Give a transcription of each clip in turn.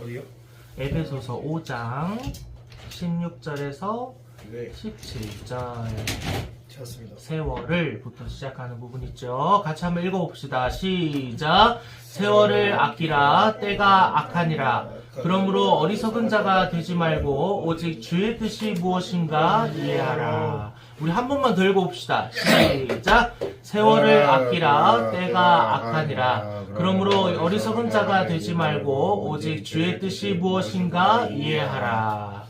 어디요? 에베소서 5장 16절에서 네, 17절 찾았습니다. 세월을부터 시작하는 부분 있죠. 같이 한번 읽어봅시다. 시작. 세월을 아끼라 때가 악하니라. 그러므로 어리석은 자가 되지 말고 오직 주의 뜻이 무엇인가 이해하라. 우리 한 번만 더 읽어봅시다. 시작. 세월을 아끼라 때가 악하니라. 그러므로 어리석은 자가 되지 말고 오직 주의 뜻이 무엇인가 이해하라.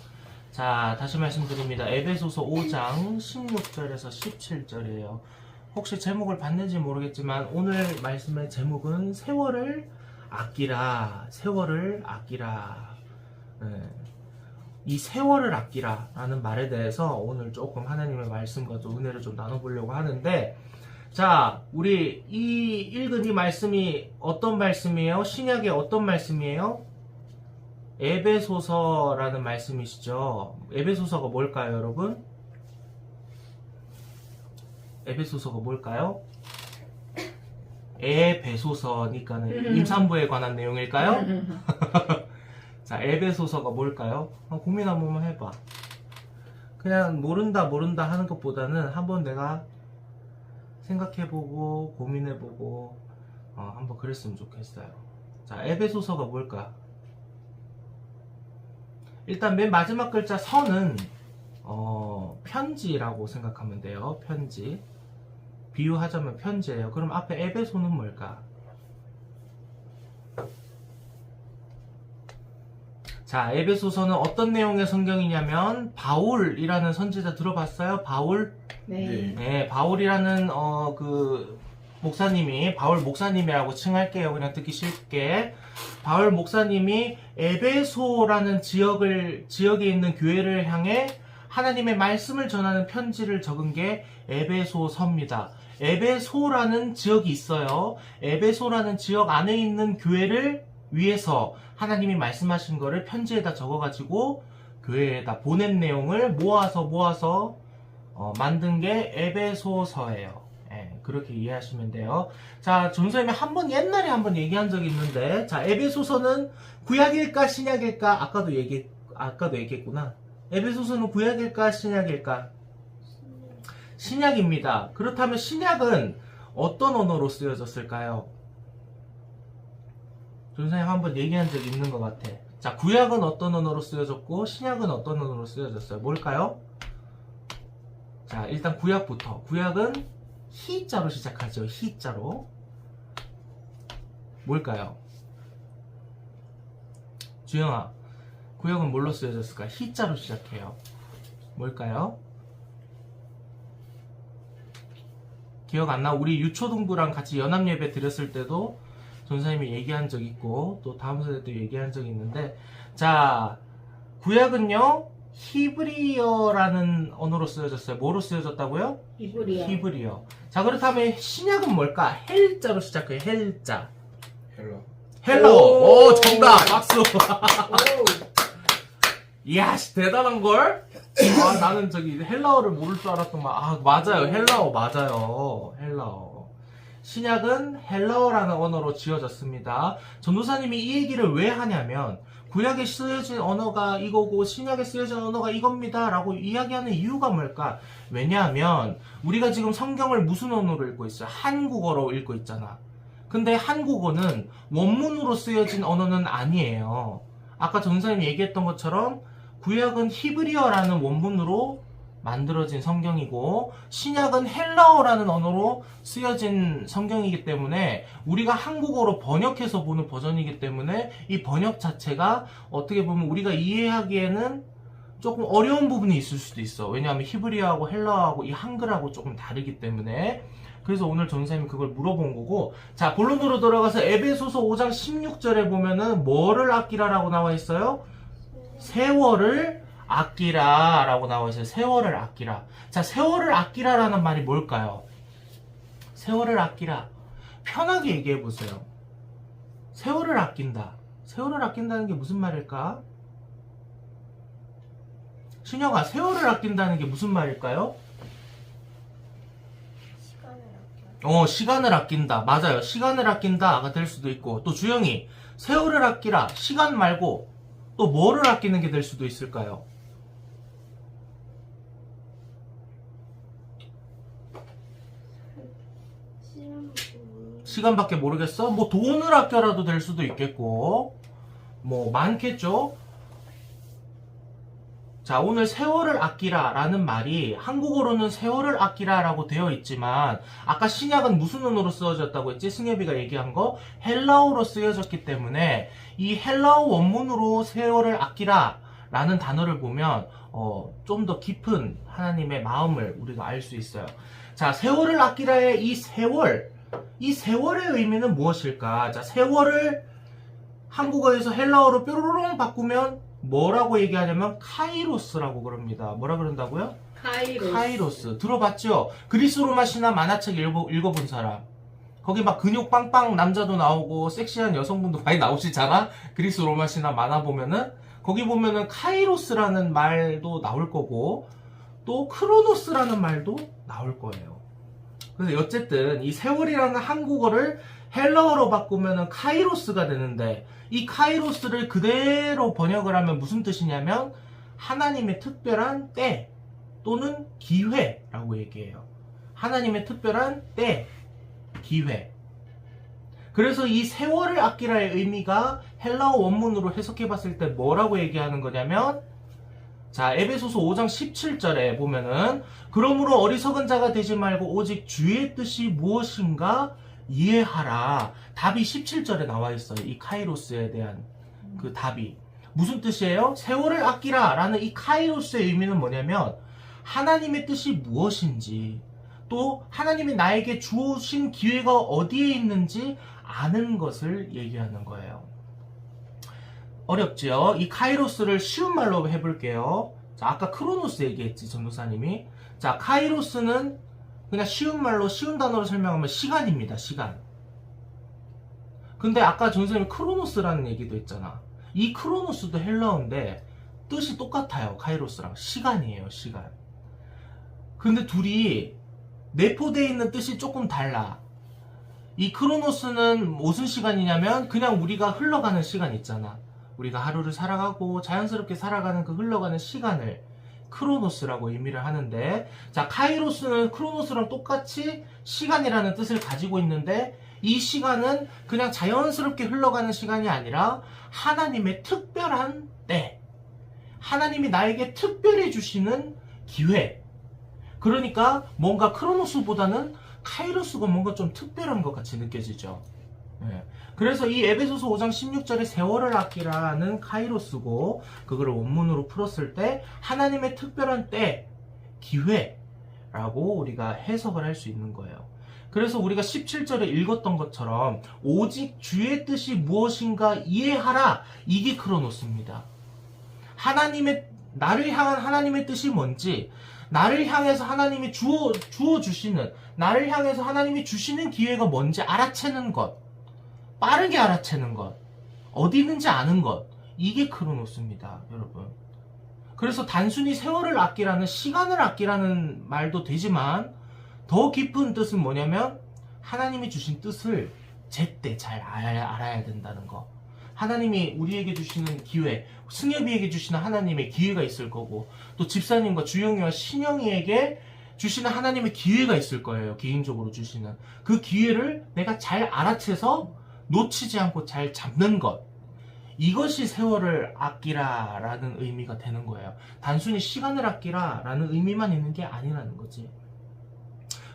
자, 다시 말씀드립니다. 에베소서 5장 16절에서 17절이에요. 혹시 제목을 봤는지 모르겠지만 오늘 말씀의 제목은 세월을 아끼라. 세월을 아끼라. 네. 이 세월을 아끼라 라는 말에 대해서 오늘 조금 하나님의 말씀과 또 은혜를 좀 나눠보려고 하는데, 자, 우리 읽은 이 말씀이 어떤 말씀이에요? 신약의 어떤 말씀이에요? 에베소서라는 말씀이시죠. 에베소서가 뭘까요, 여러분? 에베소서가 뭘까요? 에베소서니까는 임산부에 관한 내용일까요? 자, 에베소서가 뭘까요? 고민 한 번만 해봐. 그냥 모른다 하는 것보다는 한번 내가 생각해보고 고민해보고 한번 그랬으면 좋겠어요. 자, 에베소서가 뭘까? 일단 맨 마지막 글자 서는 편지라고 생각하면 돼요. 편지. 비유하자면 편지예요. 그럼 앞에 에베소는 뭘까? 자, 에베소서는 어떤 내용의 성경이냐면 바울이라는 선지자 들어봤어요? 바울? 네. 네, 바울이라는 목사님이, 바울 목사님이라고 칭할게요. 그냥 듣기 쉽게. 바울 목사님이 에베소라는 지역에 있는 교회를 향해 하나님의 말씀을 전하는 편지를 적은 게 에베소서입니다. 에베소라는 지역이 있어요. 에베소라는 지역 안에 있는 교회를 위해서 하나님이 말씀하신 거를 편지에다 적어가지고 교회에다 보낸 내용을 모아서 만든 게 에베소서예요. 그렇게 이해하시면 돼요. 자, 전선생님이 옛날에 한번 얘기한 적이 있는데, 자, 에베소서는 구약일까 신약일까? 아까도 얘기했구나. 에베소서는 구약일까 신약일까? 신약입니다. 그렇다면 신약은 어떤 언어로 쓰여졌을까요? 전선생님 한번 얘기한 적이 있는 것 같아. 자, 구약은 어떤 언어로 쓰여졌고 신약은 어떤 언어로 쓰여졌어요? 뭘까요? 자, 일단 구약부터. 구약은 히자로 시작하죠. 히자로. 뭘까요? 주영아, 구약은 뭘로 쓰여졌을까? 히자로 시작해요. 뭘까요? 기억 안 나? 우리 유초등부랑 같이 연합예배 드렸을 때도 전사님이 얘기한 적 있고 또 다음 세대 때 얘기한 적이 있는데, 자, 구약은요 히브리어라는 언어로 쓰여졌어요. 뭐로 쓰여졌다고요? 히브리어. 자, 그렇다면 신약은 뭘까? 헬자로 시작해요. 헬자. 헬러. 오, 정답. 박수. 이야, 대단한걸? 나는 헬라어를 모를 줄 알았더만. 맞아요. 헬라어 맞아요. 헬라어. 신약은 헬라어라는 언어로 지어졌습니다. 전도사님이 이 얘기를 왜 하냐면, 구약에 쓰여진 언어가 이거고 신약에 쓰여진 언어가 이겁니다 라고 이야기하는 이유가 뭘까? 왜냐하면 우리가 지금 성경을 무슨 언어로 읽고 있어요? 한국어로 읽고 있잖아. 근데 한국어는 원문으로 쓰여진 언어는 아니에요. 아까 전사님이 얘기했던 것처럼 구약은 히브리어라는 원문으로 만들어진 성경이고 신약은 헬라어라는 언어로 쓰여진 성경이기 때문에 우리가 한국어로 번역해서 보는 버전이기 때문에 이 번역 자체가 어떻게 보면 우리가 이해하기에는 조금 어려운 부분이 있을 수도 있어. 왜냐하면 히브리어하고 헬라어하고 이 한글하고 조금 다르기 때문에. 그래서 오늘 전사님이 그걸 물어본 거고, 자, 본론으로 돌아가서 에베소서 5장 16절에 보면은 뭐를 아끼라라고 나와 있어요? 세월을 아끼라 라고 나와 있어요. 세월을 아끼라. 자, 세월을 아끼라라는 말이 뭘까요? 세월을 아끼라. 편하게 얘기해 보세요. 세월을 아낀다. 세월을 아낀다는 게 무슨 말일까? 신영아, 세월을 아낀다는 게 무슨 말일까요? 시간을 아껴. 시간을 아낀다. 맞아요. 시간을 아낀다가 될 수도 있고, 또 주영이 세월을 아끼라, 시간 말고 또 뭐를 아끼는 게 될 수도 있을까요? 시간밖에 모르겠어? 뭐 돈을 아껴라도 될 수도 있겠고 뭐 많겠죠? 자, 오늘 세월을 아끼라 라는 말이 한국어로는 세월을 아끼라 라고 되어 있지만 아까 신약은 무슨 언어로 쓰여졌다고 했지? 승엽이가 얘기한 거 헬라어로 쓰여졌기 때문에 이 헬라어 원문으로 세월을 아끼라 라는 단어를 보면 좀 더 깊은 하나님의 마음을 우리가 알 수 있어요. 자, 세월을 아끼라의 이 세월의 의미는 무엇일까? 자, 세월을 한국어에서 헬라어로 뾰로롱 바꾸면 뭐라고 얘기하냐면 카이로스라고 그럽니다. 뭐라 그런다고요? 카이로스. 들어봤죠? 그리스 로마 신화 만화책 읽어본 사람. 거기 막 근육 빵빵 남자도 나오고 섹시한 여성분도 많이 나오시잖아? 그리스 로마 신화 만화 보면은 거기 보면은 카이로스라는 말도 나올 거고 또 크로노스라는 말도 나올 거예요. 그래서 어쨌든 이 세월이라는 한국어를 헬라어로 바꾸면은 카이로스가 되는데 이 카이로스를 그대로 번역을 하면 무슨 뜻이냐면 하나님의 특별한 때 또는 기회라고 얘기해요. 하나님의 특별한 때, 기회. 그래서 이 세월을 아끼라의 의미가 헬라어 원문으로 해석해 봤을 때 뭐라고 얘기하는 거냐면 자, 에베소서 5장 17절에 보면은 그러므로 어리석은 자가 되지 말고 오직 주의 뜻이 무엇인가 이해하라. 답이 17절에 나와 있어요. 이 카이로스에 대한 그 답이. 무슨 뜻이에요? 세월을 아끼라 라는 이 카이로스의 의미는 뭐냐면 하나님의 뜻이 무엇인지 또 하나님이 나에게 주신 기회가 어디에 있는지 아는 것을 얘기하는 거예요. 어렵죠? 이 카이로스를 쉬운 말로 해볼게요. 자, 아까 크로노스 얘기했지, 전도사님이. 자, 카이로스는 그냥 쉬운 말로, 쉬운 단어로 설명하면 시간입니다, 시간. 근데 아까 전도사님이 크로노스라는 얘기도 했잖아. 이 크로노스도 헬라어인데 뜻이 똑같아요, 카이로스랑. 시간이에요, 시간. 근데 둘이 내포되어 있는 뜻이 조금 달라. 이 크로노스는 무슨 시간이냐면 그냥 우리가 흘러가는 시간 있잖아. 우리가 하루를 살아가고 자연스럽게 살아가는 그 흘러가는 시간을 크로노스라고 의미를 하는데 자, 카이로스는 크로노스랑 똑같이 시간이라는 뜻을 가지고 있는데 이 시간은 그냥 자연스럽게 흘러가는 시간이 아니라 하나님의 특별한 때, 하나님이 나에게 특별히 주시는 기회. 그러니까 뭔가 크로노스보다는 카이로스가 뭔가 좀 특별한 것 같이 느껴지죠. 네. 그래서 이 에베소서 5장 16절에 세월을 아끼라는 카이로스고 그걸 원문으로 풀었을 때 하나님의 특별한 때, 기회라고 우리가 해석을 할 수 있는 거예요. 그래서 우리가 17절에 읽었던 것처럼 오직 주의 뜻이 무엇인가 이해하라. 이게 크로노스입니다. 나를 향한 하나님의 뜻이 뭔지, 나를 향해서 하나님이 주어주시는, 나를 향해서 하나님이 주시는 기회가 뭔지 알아채는 것, 빠르게 알아채는 것, 어디 있는지 아는 것, 이게 크로노스입니다, 여러분. 그래서 단순히 세월을 아끼라는, 시간을 아끼라는 말도 되지만 더 깊은 뜻은 뭐냐면 하나님이 주신 뜻을 제때 잘 알아야 된다는 거. 하나님이 우리에게 주시는 기회, 승엽이에게 주시는 하나님의 기회가 있을 거고 또 집사님과 주영이와 신영이에게 주시는 하나님의 기회가 있을 거예요. 개인적으로 주시는 그 기회를 내가 잘 알아채서 놓치지 않고 잘 잡는 것, 이것이 세월을 아끼라라는 의미가 되는 거예요. 단순히 시간을 아끼라라는 의미만 있는 게 아니라는 거지.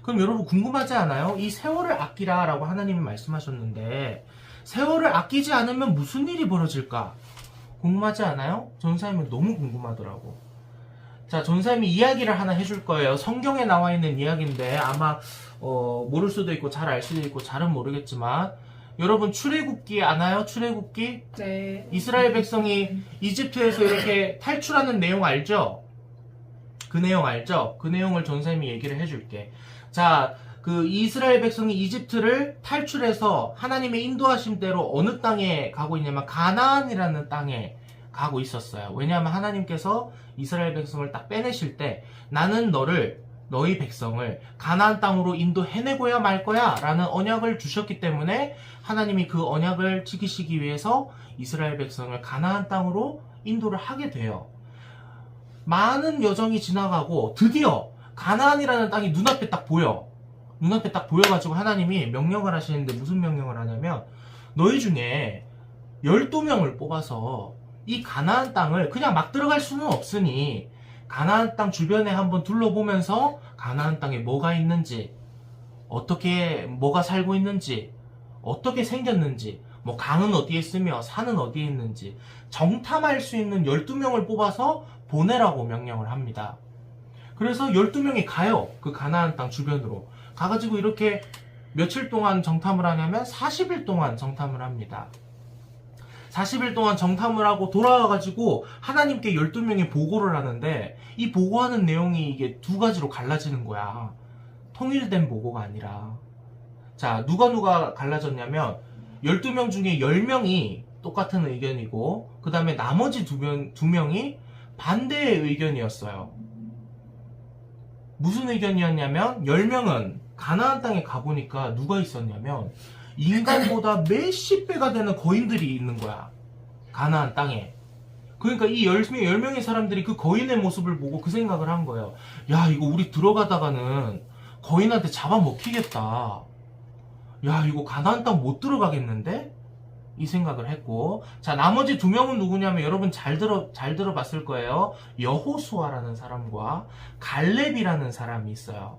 그럼 여러분 궁금하지 않아요? 이 세월을 아끼라라고 하나님이 말씀하셨는데 세월을 아끼지 않으면 무슨 일이 벌어질까? 궁금하지 않아요? 전사님은 너무 궁금하더라고. 자, 전사님이 이야기를 하나 해줄 거예요. 성경에 나와 있는 이야기인데 아마 모를 수도 있고 잘 알 수도 있고 잘은 모르겠지만 여러분 출애굽기 아나요? 출애굽기? 네. 이스라엘 백성이 이집트에서 이렇게 탈출하는 내용 알죠? 그 내용 알죠? 그 내용을 전사님이 얘기를 해줄게. 자, 그 이스라엘 백성이 이집트를 탈출해서 하나님의 인도하심대로 어느 땅에 가고 있냐면 가나안이라는 땅에 가고 있었어요. 왜냐하면 하나님께서 이스라엘 백성을 딱 빼내실 때 나는 너를 너희 백성을 가나안 땅으로 인도해내고야 말 거야 라는 언약을 주셨기 때문에 하나님이 그 언약을 지키시기 위해서 이스라엘 백성을 가나안 땅으로 인도를 하게 돼요. 많은 여정이 지나가고 드디어 가나안이라는 땅이 눈앞에 딱 보여. 눈앞에 딱 보여가지고 하나님이 명령을 하시는데 무슨 명령을 하냐면 너희 중에 12명을 뽑아서 이 가나안 땅을 그냥 막 들어갈 수는 없으니 가나안 땅 주변에 한번 둘러보면서 가나안 땅에 뭐가 있는지, 어떻게 뭐가 살고 있는지, 어떻게 생겼는지, 뭐 강은 어디에 있으며 산은 어디에 있는지 정탐할 수 있는 12명을 뽑아서 보내라고 명령을 합니다. 그래서 12명이 가요. 그 가나안 땅 주변으로 가가지고 이렇게 며칠 동안 정탐을 하냐면 40일 동안 정탐을 합니다. 40일 동안 정탐을 하고 돌아와가지고 하나님께 12명이 보고를 하는데 이 보고하는 내용이 이게 두 가지로 갈라지는 거야. 통일된 보고가 아니라. 자, 누가 갈라졌냐면 12명 중에 10명이 똑같은 의견이고 그 다음에 나머지 두 명이 반대의 의견이었어요. 무슨 의견이었냐면 10명은 가나안 땅에 가보니까 누가 있었냐면 인간보다 몇십 배가 되는 거인들이 있는 거야. 가나안 땅에. 그러니까 이 10명의 사람들이 그 거인의 모습을 보고 그 생각을 한 거예요. 야, 이거 우리 들어가다가는 거인한테 잡아먹히겠다. 야, 이거 가나안 땅 못 들어가겠는데? 이 생각을 했고, 자, 나머지 2명은 누구냐면 여러분 잘 들어봤을 거예요. 여호수아라는 사람과 갈렙이라는 사람이 있어요.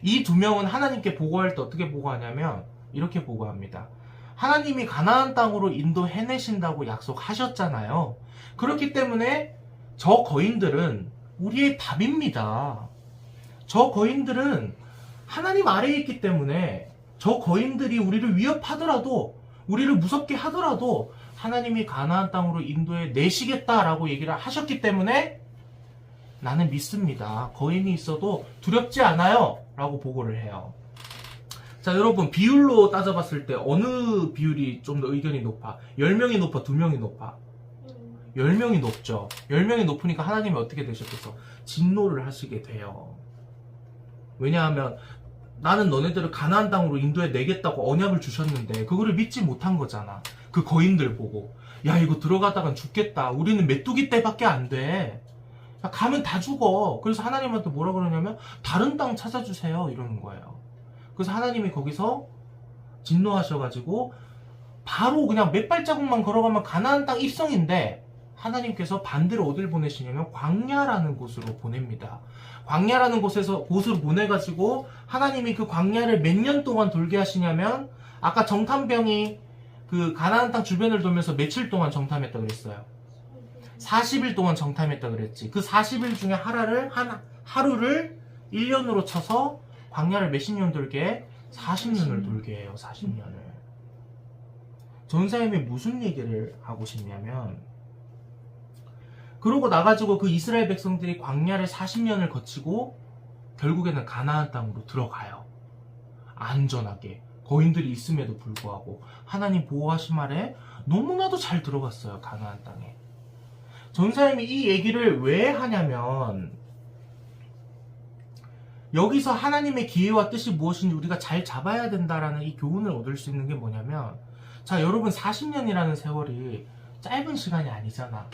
이 2명은 하나님께 보고할 때 어떻게 보고하냐면 이렇게 보고합니다. 하나님이 가나안 땅으로 인도해내신다고 약속하셨잖아요. 그렇기 때문에 저 거인들은 우리의 답입니다. 저 거인들은 하나님 아래에 있기 때문에 저 거인들이 우리를 위협하더라도, 우리를 무섭게 하더라도 하나님이 가나안 땅으로 인도해 내시겠다라고 얘기를 하셨기 때문에 나는 믿습니다. 거인이 있어도 두렵지 않아요 라고 보고를 해요. 자, 여러분 비율로 따져봤을 때 어느 비율이 좀 더 의견이 높아? 10명이 높아? 2명이 높아? 10명이 높죠. 10명이 높으니까 하나님이 어떻게 되셨겠어? 진노를 하시게 돼요. 왜냐하면 나는 너네들을 가나안 땅으로 인도해 내겠다고 언약을 주셨는데 그거를 믿지 못한 거잖아. 그 거인들 보고 야, 이거 들어가다간 죽겠다. 우리는 메뚜기 떼밖에 안 돼. 야, 가면 다 죽어. 그래서 하나님한테 뭐라 그러냐면 다른 땅 찾아주세요 이러는 거예요. 그래서 하나님이 거기서 진노하셔가지고 바로 그냥 몇 발자국만 걸어가면 가나안 땅 입성인데 하나님께서 반대로 어딜 보내시냐면 광야라는 곳으로 보냅니다. 광야라는 곳으로 보내가지고 하나님이 그 광야를 몇 년 동안 돌게 하시냐면 아까 정탐병이 그 가나안 땅 주변을 돌면서 며칠 동안 정탐했다 그랬어요. 40일 동안 정탐했다 그랬지. 그 40일 중에 하루를 1년으로 쳐서 광야를 몇십 년 돌게? 40년을 돌게 해요. 40년을. 전사님이 무슨 얘기를 하고 싶냐면 그러고 나가지고 그 이스라엘 백성들이 광야를 40년을 거치고 결국에는 가나안 땅으로 들어가요. 안전하게. 거인들이 있음에도 불구하고 하나님 보호하신 말에 너무나도 잘 들어갔어요. 가나안 땅에. 전사님이 이 얘기를 왜 하냐면 여기서 하나님의 기회와 뜻이 무엇인지 우리가 잘 잡아야 된다라는 이 교훈을 얻을 수 있는 게 뭐냐면 자, 여러분 40년이라는 세월이 짧은 시간이 아니잖아.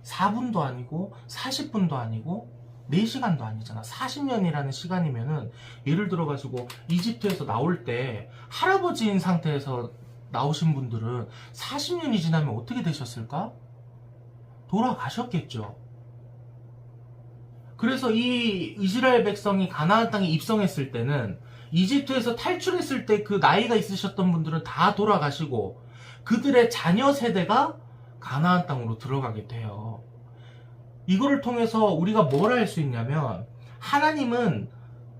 4분도 아니고 40분도 아니고 4시간도 아니잖아. 40년이라는 시간이면은 예를 들어가지고 이집트에서 나올 때 할아버지인 상태에서 나오신 분들은 40년이 지나면 어떻게 되셨을까? 돌아가셨겠죠. 그래서 이 이스라엘 백성이 가나안 땅에 입성했을 때는 이집트에서 탈출했을 때 그 나이가 있으셨던 분들은 다 돌아가시고 그들의 자녀 세대가 가나안 땅으로 들어가게 돼요. 이거를 통해서 우리가 뭘 알 수 있냐면 하나님은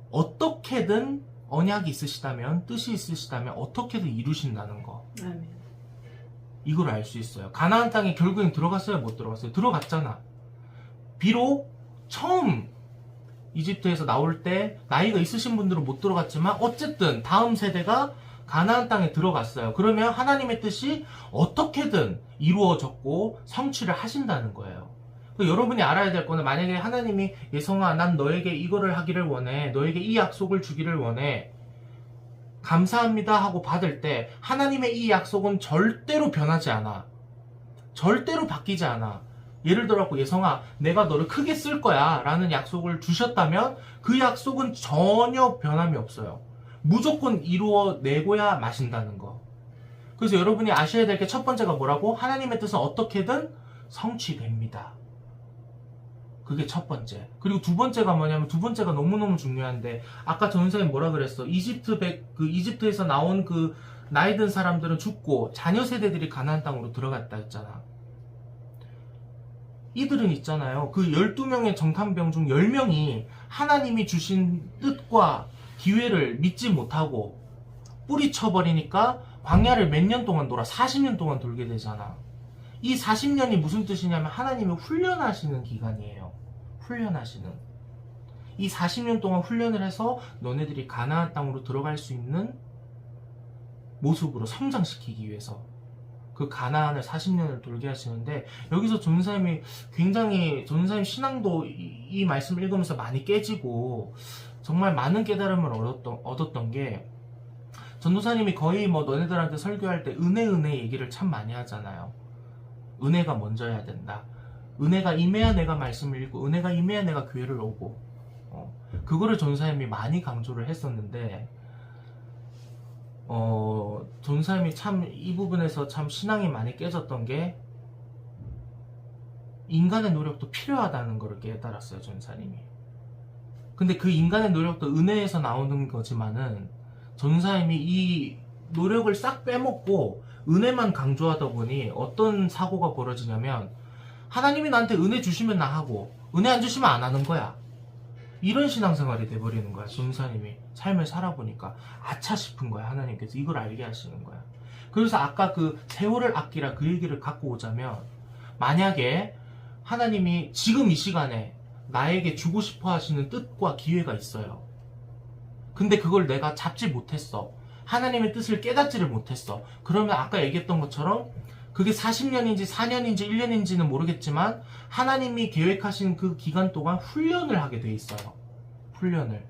어떻게든 언약이 있으시다면 뜻이 있으시다면 어떻게든 이루신다는 거. 아멘. 이걸 알 수 있어요. 가나안 땅에 결국엔 들어갔어요? 못 들어갔어요? 들어갔잖아. 비록 처음 이집트에서 나올 때 나이가 있으신 분들은 못 들어갔지만 어쨌든 다음 세대가 가나안 땅에 들어갔어요. 그러면 하나님의 뜻이 어떻게든 이루어졌고 성취를 하신다는 거예요. 여러분이 알아야 될 거는 만약에 하나님이 예성아 난 너에게 이거를 하기를 원해. 너에게 이 약속을 주기를 원해. 감사합니다 하고 받을 때 하나님의 이 약속은 절대로 변하지 않아. 절대로 바뀌지 않아. 예를 들어 예성아 내가 너를 크게 쓸 거야 라는 약속을 주셨다면 그 약속은 전혀 변함이 없어요. 무조건 이루어내고야 마신다는 거. 그래서 여러분이 아셔야 될 게 첫 번째가 뭐라고? 하나님의 뜻은 어떻게든 성취됩니다. 그게 첫 번째. 그리고 두 번째가 뭐냐면 두 번째가 너무너무 중요한데 아까 전선생님 뭐라 그랬어? 이집트에서 나온 그 나이 든 사람들은 죽고 자녀 세대들이 가나안 땅으로 들어갔다 했잖아. 이들은 있잖아요. 그 12명의 정탐병 중 10명이 하나님이 주신 뜻과 기회를 믿지 못하고 뿌리쳐버리니까 광야를 몇 년 동안 돌아 40년 동안 돌게 되잖아. 이 40년이 무슨 뜻이냐면 하나님이 훈련하시는 기간이에요. 훈련하시는. 이 40년 동안 훈련을 해서 너네들이 가나안 땅으로 들어갈 수 있는 모습으로 성장시키기 위해서 그 가나안을 40년을 돌게 하시는데 여기서 전도사님이 굉장히 전도사님 신앙도 이 말씀을 읽으면서 많이 깨지고 정말 많은 깨달음을 얻었던 게 전도사님이 거의 뭐 너네들한테 설교할 때 은혜 얘기를 참 많이 하잖아요. 은혜가 먼저야 된다. 은혜가 임해야 내가 말씀을 읽고 은혜가 임해야 내가 교회를 오고 그거를 전도사님이 많이 강조를 했었는데 전도사님이 참 이 부분에서 참 신앙이 많이 깨졌던 게 인간의 노력도 필요하다는 걸 깨달았어요. 전도사님이. 근데 그 인간의 노력도 은혜에서 나오는 거지만은 전도사님이 이 노력을 싹 빼먹고 은혜만 강조하다 보니 어떤 사고가 벌어지냐면 하나님이 나한테 은혜 주시면 나 하고 은혜 안 주시면 안 하는 거야. 이런 신앙생활이 돼버리는 거야. 전도사님이 삶을 살아보니까 아차 싶은 거야. 하나님께서 이걸 알게 하시는 거야. 그래서 아까 그 세월을 아끼라 그 얘기를 갖고 오자면 만약에 하나님이 지금 이 시간에 나에게 주고 싶어 하시는 뜻과 기회가 있어요. 근데 그걸 내가 잡지 못했어. 하나님의 뜻을 깨닫지를 못했어. 그러면 아까 얘기했던 것처럼 그게 40년인지 4년인지 1년인지는 모르겠지만 하나님이 계획하신 그 기간 동안 훈련을 하게 돼 있어요. 훈련을.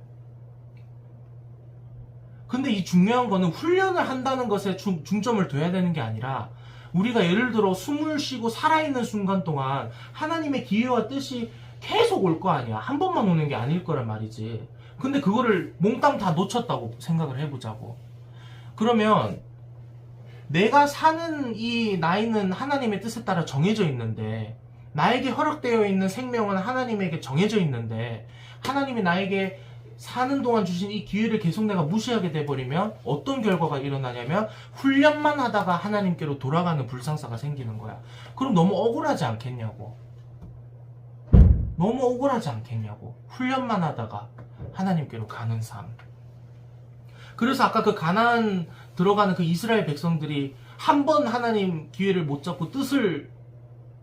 근데 이 중요한 거는 훈련을 한다는 것에 중점을 둬야 되는 게 아니라 우리가 예를 들어 숨을 쉬고 살아있는 순간 동안 하나님의 기회와 뜻이 계속 올 거 아니야. 한 번만 오는 게 아닐 거란 말이지. 근데 그거를 몽땅 다 놓쳤다고 생각을 해보자고. 그러면 내가 사는 이 나이는 하나님의 뜻에 따라 정해져 있는데 나에게 허락되어 있는 생명은 하나님에게 정해져 있는데 하나님이 나에게 사는 동안 주신 이 기회를 계속 내가 무시하게 돼버리면 어떤 결과가 일어나냐면 훈련만 하다가 하나님께로 돌아가는 불상사가 생기는 거야. 그럼 너무 억울하지 않겠냐고. 너무 억울하지 않겠냐고. 훈련만 하다가 하나님께로 가는 삶. 그래서 아까 그 가나안 들어가는 그 이스라엘 백성들이 한 번 하나님 기회를 못 잡고 뜻을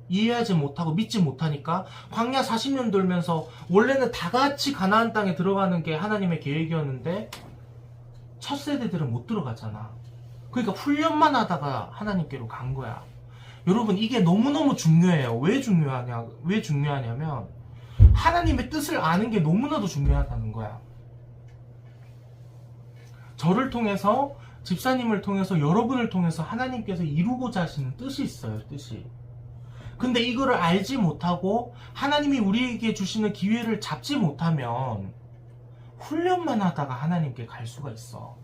이해하지 못하고 믿지 못하니까 광야 40년 돌면서 원래는 다 같이 가나안 땅에 들어가는 게 하나님의 계획이었는데 첫 세대들은 못 들어가잖아. 그러니까 훈련만 하다가 하나님께로 간 거야. 여러분 이게 너무너무 중요해요. 왜 중요하냐면 하나님의 뜻을 아는 게 너무나도 중요하다는 거야. 저를 통해서 집사님을 통해서 여러분을 통해서 하나님께서 이루고자 하시는 뜻이 있어요. 뜻이. 근데 이거를 알지 못하고 하나님이 우리에게 주시는 기회를 잡지 못하면 훈련만 하다가 하나님께 갈 수가 있어.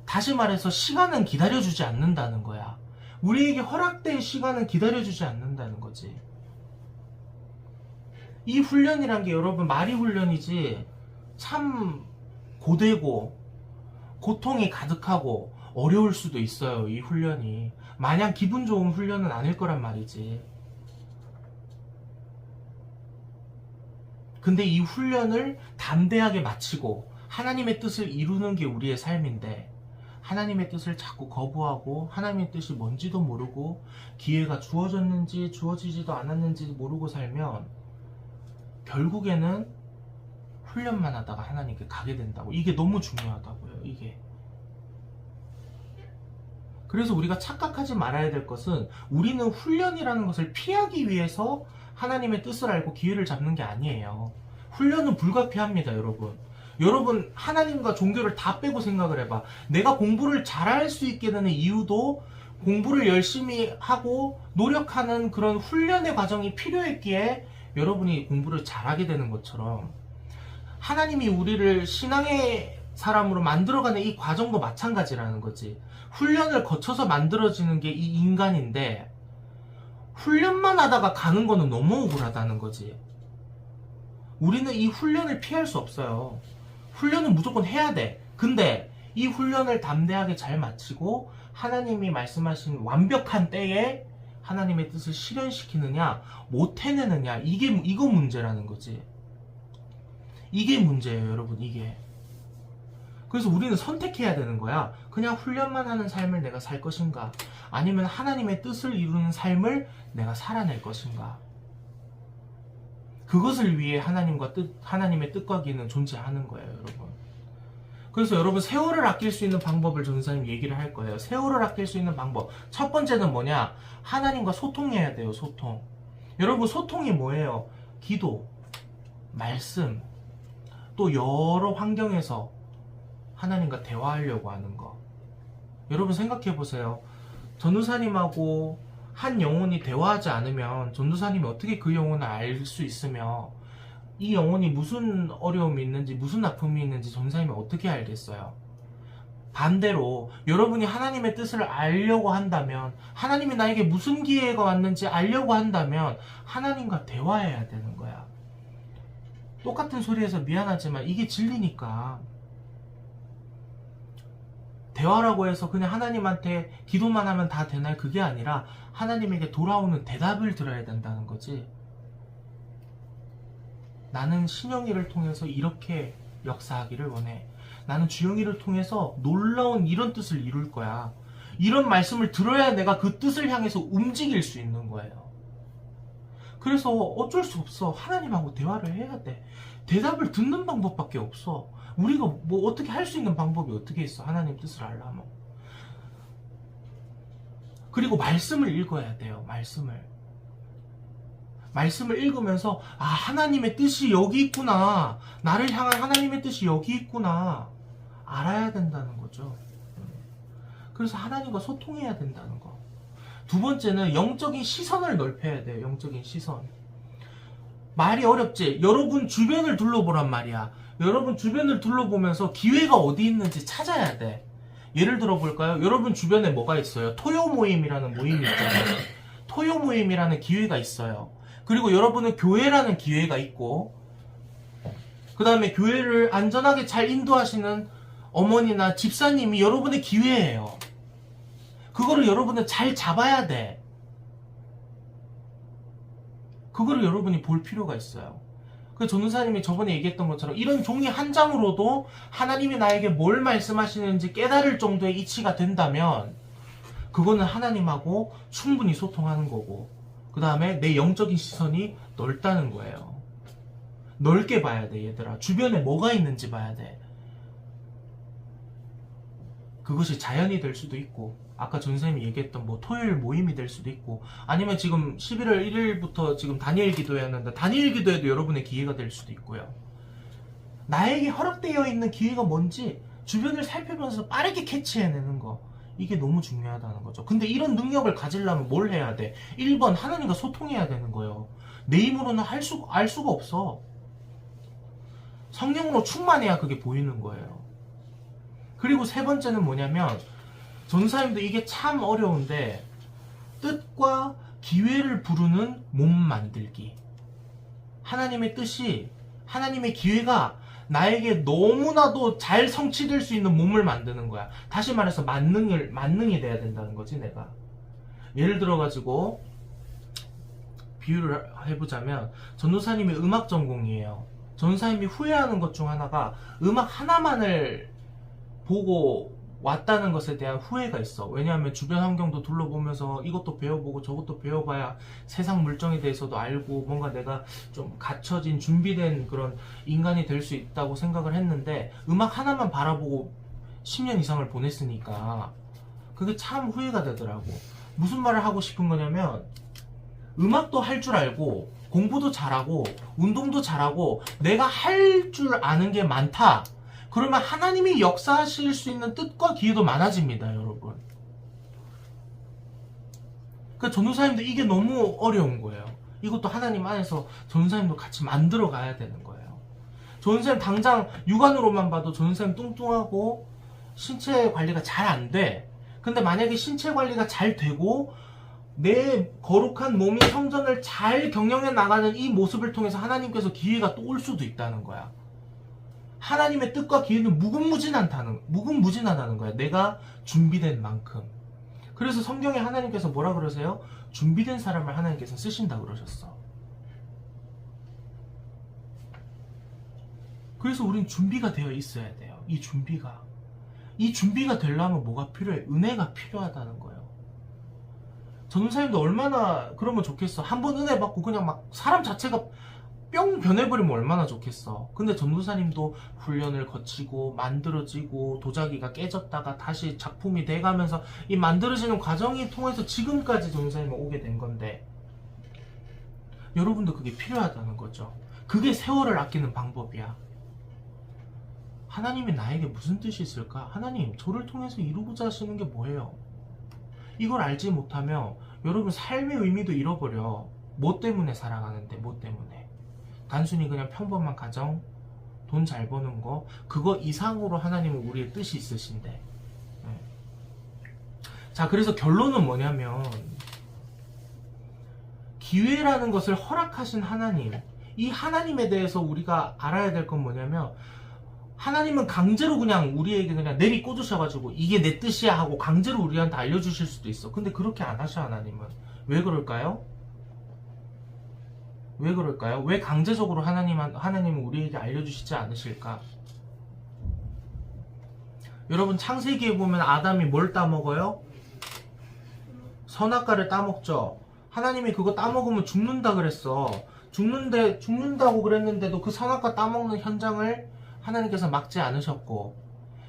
다시 말해서 시간은 기다려주지 않는다는 거야. 우리에게 허락된 시간은 기다려주지 않는다는 거지. 이 훈련이란 게 여러분 말이 훈련이지 참 고되고 고통이 가득하고 어려울 수도 있어요. 이 훈련이 마냥 기분 좋은 훈련은 아닐 거란 말이지. 근데 이 훈련을 담대하게 마치고 하나님의 뜻을 이루는 게 우리의 삶인데 하나님의 뜻을 자꾸 거부하고 하나님의 뜻이 뭔지도 모르고 기회가 주어졌는지 주어지지도 않았는지 모르고 살면 결국에는 훈련만 하다가 하나님께 가게 된다고. 이게 너무 중요하다고요. 이게. 그래서 우리가 착각하지 말아야 될 것은 우리는 훈련이라는 것을 피하기 위해서 하나님의 뜻을 알고 기회를 잡는 게 아니에요. 훈련은 불가피합니다, 여러분. 여러분, 하나님과 종교를 다 빼고 생각을 해봐. 내가 공부를 잘할 수 있게 되는 이유도 공부를 열심히 하고 노력하는 그런 훈련의 과정이 필요했기에 여러분이 공부를 잘하게 되는 것처럼 하나님이 우리를 신앙의 사람으로 만들어가는 이 과정도 마찬가지라는 거지. 훈련을 거쳐서 만들어지는 게 이 인간인데 훈련만 하다가 가는 거는 너무 억울하다는 거지. 우리는 이 훈련을 피할 수 없어요. 훈련은 무조건 해야 돼. 근데 이 훈련을 담대하게 잘 마치고 하나님이 말씀하신 완벽한 때에 하나님의 뜻을 실현시키느냐 못 해내느냐 이거 문제라는 거지. 이게 문제예요, 여러분. 이게. 그래서 우리는 선택해야 되는 거야. 그냥 훈련만 하는 삶을 내가 살 것인가, 아니면 하나님의 뜻을 이루는 삶을 내가 살아낼 것인가. 그것을 위해 하나님의 뜻과 기는 존재하는 거예요, 여러분. 그래서 여러분, 세월을 아낄 수 있는 방법을 전사님 얘기를 할 거예요. 세월을 아낄 수 있는 방법. 첫 번째는 뭐냐? 하나님과 소통해야 돼요, 소통. 여러분, 소통이 뭐예요? 기도, 말씀, 또 여러 환경에서 하나님과 대화하려고 하는 거. 여러분 생각해 보세요. 전도사님하고 한 영혼이 대화하지 않으면 전도사님이 어떻게 그 영혼을 알 수 있으며 이 영혼이 무슨 어려움이 있는지 무슨 아픔이 있는지 전도사님이 어떻게 알겠어요? 반대로 여러분이 하나님의 뜻을 알려고 한다면, 하나님이 나에게 무슨 기회가 왔는지 알려고 한다면 하나님과 대화해야 되는 거야. 똑같은 소리에서 미안하지만 이게 진리니까. 대화라고 해서 그냥 하나님한테 기도만 하면 다 되나요? 그게 아니라 하나님에게 돌아오는 대답을 들어야 된다는 거지. 나는 신영이를 통해서 이렇게 역사하기를 원해. 나는 주영이를 통해서 놀라운 이런 뜻을 이룰 거야. 이런 말씀을 들어야 내가 그 뜻을 향해서 움직일 수 있는 거예요. 그래서 어쩔 수 없어. 하나님하고 대화를 해야 돼. 대답을 듣는 방법밖에 없어. 우리가 뭐 어떻게 할 수 있는 방법이 어떻게 있어? 하나님 뜻을 알려면. 그리고 말씀을 읽어야 돼요. 말씀을 읽으면서 아, 하나님의 뜻이 여기 있구나. 나를 향한 하나님의 뜻이 여기 있구나. 알아야 된다는 거죠. 그래서 하나님과 소통해야 된다는 거. 두 번째는 영적인 시선을 넓혀야 돼요. 영적인 시선. 말이 어렵지? 여러분 주변을 둘러보란 말이야. 여러분 주변을 둘러보면서 기회가 어디 있는지 찾아야 돼. 예를 들어 볼까요? 여러분 주변에 뭐가 있어요? 토요 모임이라는 모임이 있잖아요. 토요 모임이라는 기회가 있어요. 그리고 여러분은 교회라는 기회가 있고, 그 다음에 교회를 안전하게 잘 인도하시는 어머니나 집사님이 여러분의 기회예요. 그거를 여러분은 잘 잡아야 돼. 그거를 여러분이 볼 필요가 있어요. 그 전도사님이 저번에 얘기했던 것처럼 이런 종이 한 장으로도 하나님이 나에게 뭘 말씀하시는지 깨달을 정도의 이치가 된다면 그거는 하나님하고 충분히 소통하는 거고, 그 다음에 내 영적인 시선이 넓다는 거예요. 넓게 봐야 돼, 얘들아. 주변에 뭐가 있는지 봐야 돼. 그것이 자연이 될 수도 있고, 아까 전선생님이 얘기했던 뭐 토요일 모임이 될 수도 있고, 아니면 지금 11월 1일부터 지금 다니엘 기도회였는데 다니엘 기도회도 여러분의 기회가 될 수도 있고요. 나에게 허락되어 있는 기회가 뭔지 주변을 살펴보면서 빠르게 캐치해내는 거, 이게 너무 중요하다는 거죠. 근데 이런 능력을 가지려면 뭘 해야 돼? 1번 하나님과 소통해야 되는 거예요. 내 힘으로는 알 수가 없어. 성령으로 충만해야 그게 보이는 거예요. 그리고 세 번째는 뭐냐면, 전사님도 이게 참 어려운데, 뜻과 기회를 부르는 몸 만들기. 하나님의 뜻이, 하나님의 기회가 나에게 너무나도 잘 성취될 수 있는 몸을 만드는 거야. 다시 말해서 만능이 돼야 된다는 거지, 내가. 예를 들어가지고 비유를 해보자면, 전도사님이 음악 전공이에요. 전도사님이 후회하는 것 중 하나가 음악 하나만을 보고 왔다는 것에 대한 후회가 있어. 왜냐하면 주변 환경도 둘러보면서 이것도 배워보고 저것도 배워봐야 세상 물정에 대해서도 알고 뭔가 내가 좀 갖춰진 준비된 그런 인간이 될 수 있다고 생각을 했는데, 음악 하나만 바라보고 10년 이상을 보냈으니까 그게 참 후회가 되더라고. 무슨 말을 하고 싶은 거냐면 음악도 할 줄 알고 공부도 잘하고 운동도 잘하고 내가 할 줄 아는 게 많다. 그러면 하나님이 역사하실 수 있는 뜻과 기회도 많아집니다, 여러분. 그러니까 전도사님도 이게 너무 어려운 거예요. 이것도 하나님 안에서 전도사님도 같이 만들어 가야 되는 거예요. 전도사님 당장 육안으로만 봐도 전도사님 뚱뚱하고 신체 관리가 잘 안 돼. 근데 만약에 신체 관리가 잘 되고 내 거룩한 몸이 성전을 잘 경영해 나가는 이 모습을 통해서 하나님께서 기회가 또 올 수도 있다는 거야. 하나님의 뜻과 기회는 무궁무진하다는 거야. 내가 준비된 만큼. 그래서 성경에 하나님께서 뭐라 그러세요? 준비된 사람을 하나님께서 쓰신다 그러셨어. 그래서 우린 준비가 되어 있어야 돼요. 이 준비가 되려면 뭐가 필요해? 은혜가 필요하다는 거예요. 전도사님도 얼마나 그러면 좋겠어. 한번 은혜 받고 그냥 막 사람 자체가 뿅 변해버리면 얼마나 좋겠어. 근데 전도사님도 훈련을 거치고 만들어지고 도자기가 깨졌다가 다시 작품이 돼가면서 이 만들어지는 과정이 통해서 지금까지 전도사님은 오게 된 건데 여러분도 그게 필요하다는 거죠. 그게 세월을 아끼는 방법이야. 하나님이 나에게 무슨 뜻이 있을까? 하나님 저를 통해서 이루고자 하시는 게 뭐예요? 이걸 알지 못하면 여러분 삶의 의미도 잃어버려. 뭐 때문에 살아가는데, 뭐 때문에. 단순히 그냥 평범한 가정, 돈 잘 버는 거, 그거 이상으로 하나님은 우리의 뜻이 있으신데. 네. 자, 그래서 결론은 뭐냐면 기회라는 것을 허락하신 하나님, 이 하나님에 대해서 우리가 알아야 될 건 뭐냐면 하나님은 강제로 그냥 우리에게 그냥 내비 꽂으셔가지고 이게 내 뜻이야 하고 강제로 우리한테 알려주실 수도 있어. 근데 그렇게 안 하셔, 하나님은. 왜 그럴까요? 왜 그럴까요? 왜 강제적으로 하나님은 우리에게 알려주시지 않으실까? 여러분 창세기에 보면 아담이 뭘 따먹어요? 선악과를 따먹죠. 하나님이 그거 따먹으면 죽는다 그랬어. 죽는다고 그랬는데도 그 선악과 따먹는 현장을 하나님께서 막지 않으셨고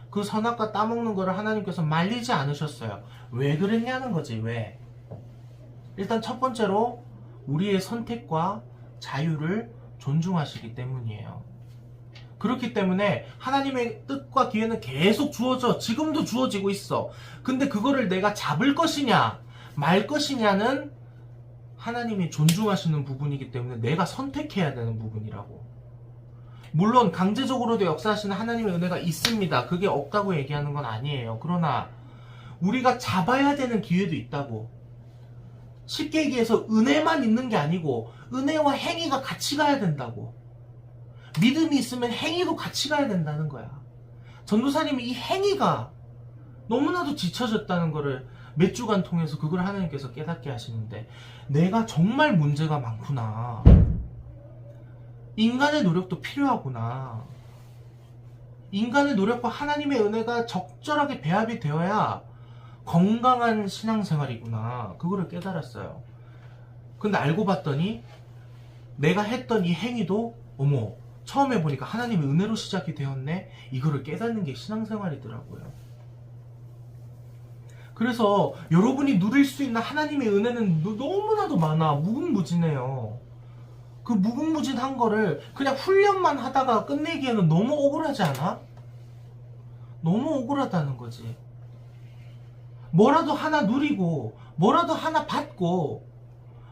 그 선악과 따먹는 거를 하나님께서 말리지 않으셨어요. 왜 그랬냐는 거지. 왜? 일단 첫 번째로 우리의 선택과 자유를 존중하시기 때문이에요. 그렇기 때문에 하나님의 뜻과 기회는 계속 주어져. 지금도 주어지고 있어. 근데 그거를 내가 잡을 것이냐 말 것이냐는 하나님이 존중하시는 부분이기 때문에 내가 선택해야 되는 부분이라고. 물론 강제적으로도 역사하시는 하나님의 은혜가 있습니다. 그게 없다고 얘기하는 건 아니에요. 그러나 우리가 잡아야 되는 기회도 있다고. 쉽게 얘기해서 은혜만 있는 게 아니고 은혜와 행위가 같이 가야 된다고. 믿음이 있으면 행위도 같이 가야 된다는 거야. 전도사님이 이 행위가 너무나도 지쳐졌다는 거를 몇 주간 통해서 그걸 하나님께서 깨닫게 하시는데 내가 정말 문제가 많구나. 인간의 노력도 필요하구나. 인간의 노력과 하나님의 은혜가 적절하게 배합이 되어야 건강한 신앙생활이구나. 그거를 깨달았어요. 근데 알고 봤더니 내가 했던 이 행위도 어머 처음 해보니까 하나님의 은혜로 시작이 되었네. 이거를 깨닫는 게 신앙생활이더라고요. 그래서 여러분이 누릴 수 있는 하나님의 은혜는 너무나도 많아. 무궁무진해요. 그 무궁무진한 거를 그냥 훈련만 하다가 끝내기에는 너무 억울하지 않아? 너무 억울하다는 거지. 뭐라도 하나 누리고 뭐라도 하나 받고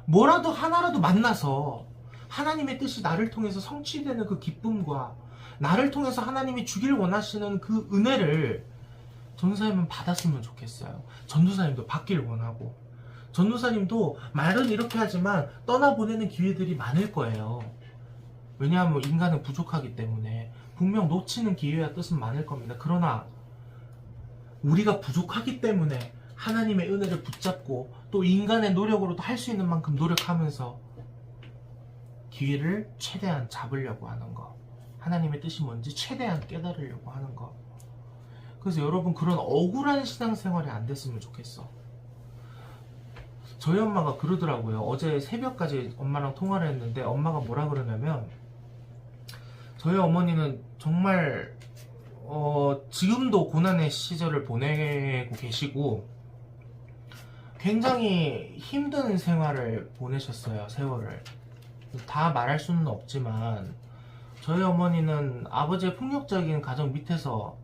뭐라도 하나라도 만나서 하나님의 뜻이 나를 통해서 성취되는 그 기쁨과 나를 통해서 하나님이 주길 원하시는 그 은혜를 전도사님은 받았으면 좋겠어요. 전도사님도 받길 원하고 전도사님도 말은 이렇게 하지만 떠나보내는 기회들이 많을 거예요. 왜냐하면 인간은 부족하기 때문에 분명 놓치는 기회와 뜻은 많을 겁니다. 그러나 우리가 부족하기 때문에 하나님의 은혜를 붙잡고 또 인간의 노력으로도 할 수 있는 만큼 노력하면서 기회를 최대한 잡으려고 하는 거, 하나님의 뜻이 뭔지 최대한 깨달으려고 하는 거. 그래서 여러분 그런 억울한 신앙생활이 안 됐으면 좋겠어. 저희 엄마가 그러더라고요. 어제 새벽까지 엄마랑 통화를 했는데 엄마가 뭐라 그러냐면 저희 어머니는 정말 지금도 고난의 시절을 보내고 계시고 굉장히 힘든 생활을 보내셨어요. 세월을. 다 말할 수는 없지만 저희 어머니는 아버지의 폭력적인 가정 밑에서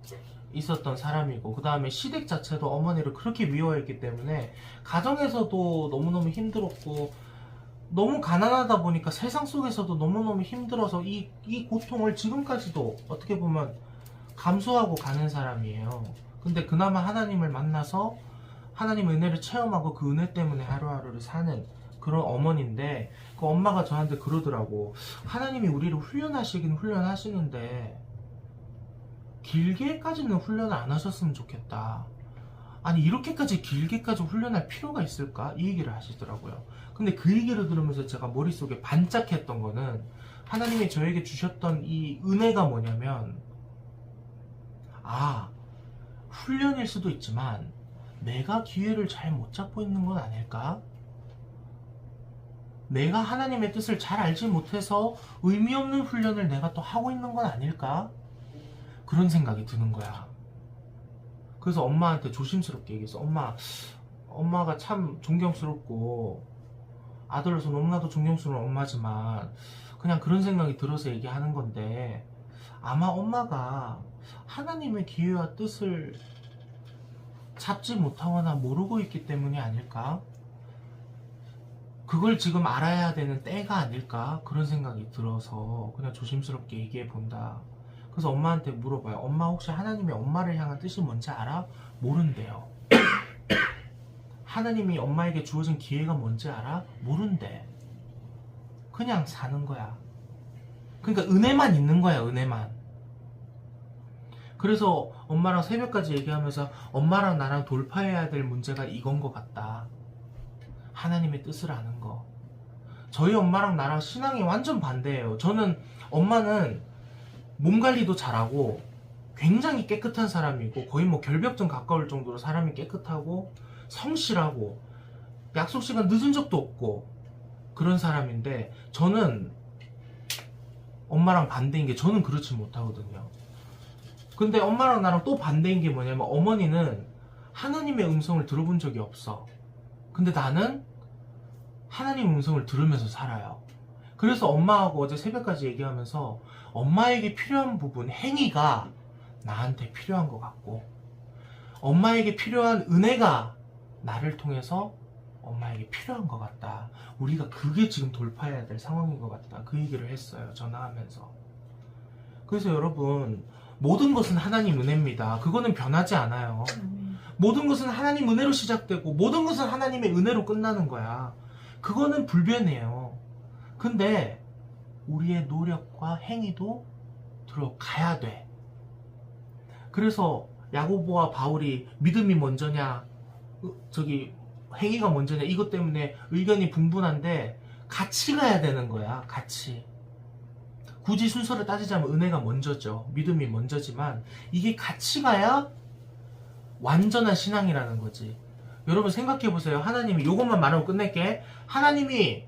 있었던 사람이고, 그 다음에 시댁 자체도 어머니를 그렇게 미워했기 때문에 가정에서도 너무너무 힘들었고, 너무 가난하다 보니까 세상 속에서도 너무너무 힘들어서 이 고통을 지금까지도 어떻게 보면 감수하고 가는 사람이에요. 근데 그나마 하나님을 만나서 하나님의 은혜를 체험하고 그 은혜 때문에 하루하루를 사는 그런 어머니인데, 그 엄마가 저한테 그러더라고. 하나님이 우리를 훈련하시긴 훈련하시는데 길게까지는 훈련을 안 하셨으면 좋겠다. 아니, 이렇게까지 길게까지 훈련할 필요가 있을까? 이 얘기를 하시더라고요. 근데 그 얘기를 들으면서 제가 머릿속에 반짝했던 거는, 하나님이 저에게 주셨던 이 은혜가 뭐냐면, 아, 훈련일 수도 있지만 내가 기회를 잘 못 잡고 있는 건 아닐까? 내가 하나님의 뜻을 잘 알지 못해서 의미 없는 훈련을 내가 또 하고 있는 건 아닐까? 그런 생각이 드는 거야. 그래서 엄마한테 조심스럽게 얘기했어. 엄마가 참 존경스럽고 아들로서 너무나도 존경스러운 엄마지만 그냥 그런 생각이 들어서 얘기하는 건데, 아마 엄마가 하나님의 기회와 뜻을 잡지 못하거나 모르고 있기 때문이 아닐까? 그걸 지금 알아야 되는 때가 아닐까? 그런 생각이 들어서 그냥 조심스럽게 얘기해 본다. 그래서 엄마한테 물어봐요. 엄마 혹시 하나님의 엄마를 향한 뜻이 뭔지 알아? 모른대요. 하나님이 엄마에게 주어진 기회가 뭔지 알아? 모른대. 그냥 사는 거야. 그러니까 은혜만 있는 거야, 은혜만. 그래서 엄마랑 새벽까지 얘기하면서 엄마랑 나랑 돌파해야 될 문제가 이건 것 같다. 하나님의 뜻을 아는 거. 저희 엄마랑 나랑 신앙이 완전 반대예요. 엄마는 몸 관리도 잘하고 굉장히 깨끗한 사람이고, 거의 뭐 결벽증 가까울 정도로 사람이 깨끗하고 성실하고 약속 시간 늦은 적도 없고 그런 사람인데, 저는 엄마랑 반대인 게, 저는 그렇지 못하거든요. 근데 엄마랑 나랑 또 반대인 게 뭐냐면, 어머니는 하나님의 음성을 들어본 적이 없어. 근데 나는 하나님의 음성을 들으면서 살아요. 그래서 엄마하고 어제 새벽까지 얘기하면서 엄마에게 필요한 부분, 행위가 나한테 필요한 것 같고, 엄마에게 필요한 은혜가 나를 통해서 엄마에게 필요한 것 같다. 우리가 그게 지금 돌파해야 될 상황인 것 같다. 그 얘기를 했어요, 전화하면서. 그래서 여러분, 모든 것은 하나님 은혜입니다. 그거는 변하지 않아요. 모든 것은 하나님 은혜로 시작되고 모든 것은 하나님의 은혜로 끝나는 거야. 그거는 불변해요. 근데 우리의 노력과 행위도 들어가야 돼. 그래서 야고보와 바울이 믿음이 먼저냐 행위가 먼저냐, 이것 때문에 의견이 분분한데 같이 가야 되는 거야. 같이. 굳이 순서를 따지자면 은혜가 먼저죠. 믿음이 먼저지만 이게 같이 가야 완전한 신앙이라는 거지. 여러분 생각해보세요. 하나님이, 요것만 말하고 끝낼게. 하나님이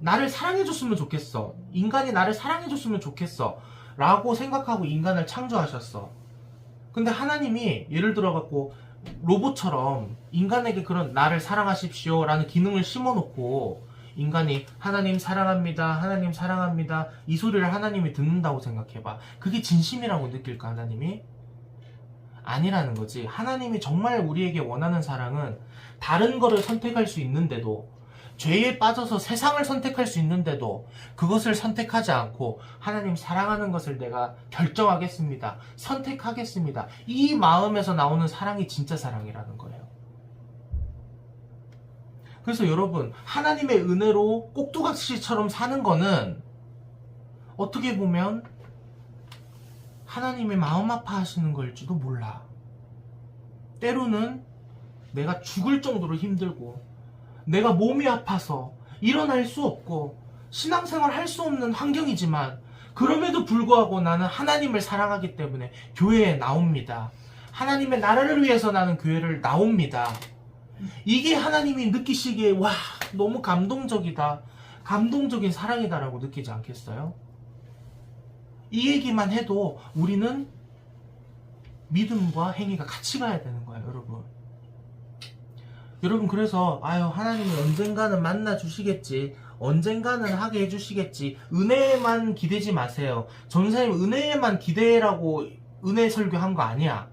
나를 사랑해줬으면 좋겠어. 인간이 나를 사랑해줬으면 좋겠어. 라고 생각하고 인간을 창조하셨어. 근데 하나님이 예를 들어갖고 로봇처럼 인간에게 그런 나를 사랑하십시오 라는 기능을 심어놓고, 인간이 하나님 사랑합니다, 하나님 사랑합니다, 이 소리를 하나님이 듣는다고 생각해봐. 그게 진심이라고 느낄까, 하나님이? 아니라는 거지. 하나님이 정말 우리에게 원하는 사랑은 다른 거를 선택할 수 있는데도, 죄에 빠져서 세상을 선택할 수 있는데도 그것을 선택하지 않고 하나님 사랑하는 것을 내가 결정하겠습니다, 선택하겠습니다, 이 마음에서 나오는 사랑이 진짜 사랑이라는 거예요. 그래서 여러분, 하나님의 은혜로 꼭두각시처럼 사는 거는 어떻게 보면 하나님이 마음 아파하시는 걸지도 몰라. 때로는 내가 죽을 정도로 힘들고 내가 몸이 아파서 일어날 수 없고 신앙생활 할 수 없는 환경이지만, 그럼에도 불구하고 나는 하나님을 사랑하기 때문에 교회에 나옵니다. 하나님의 나라를 위해서 나는 교회를 나옵니다. 이게 하나님이 느끼시기에 와, 너무 감동적이다, 감동적인 사랑이다라고 느끼지 않겠어요? 이 얘기만 해도 우리는 믿음과 행위가 같이 가야 되는 거예요, 여러분. 여러분 그래서 아유 하나님이 언젠가는 만나 주시겠지, 언젠가는 하게 해주시겠지, 은혜에만 기대지 마세요. 전사님 은혜에만 기대라고 은혜 설교한 거 아니야.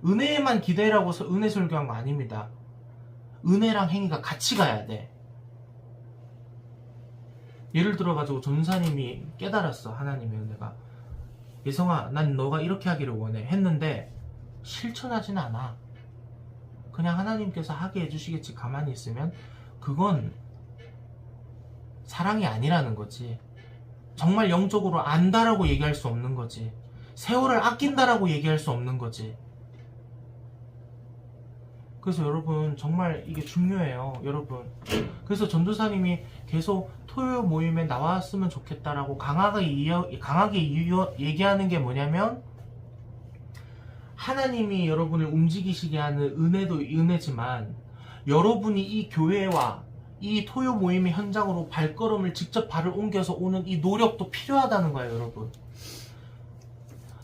은혜에만 기대라고 은혜 설교한 거 아닙니다. 은혜랑 행위가 같이 가야 돼. 예를 들어가지고 전사님이 깨달았어. 하나님의 은혜가, 예성아 난 너가 이렇게 하기를 원해 했는데 실천하진 않아. 그냥 하나님께서 하게 해주시겠지 가만히 있으면 그건 사랑이 아니라는 거지. 정말 영적으로 안다라고 얘기할 수 없는 거지. 세월을 아낀다라고 얘기할 수 없는 거지. 그래서 여러분 정말 이게 중요해요. 여러분 그래서 전도사님이 계속 토요 모임에 나왔으면 좋겠다라고 강하게 얘기하는 게 뭐냐면, 하나님이 여러분을 움직이시게 하는 은혜도 은혜지만 여러분이 이 교회와 이 토요 모임의 현장으로 발걸음을 직접 발을 옮겨서 오는 이 노력도 필요하다는 거예요. 여러분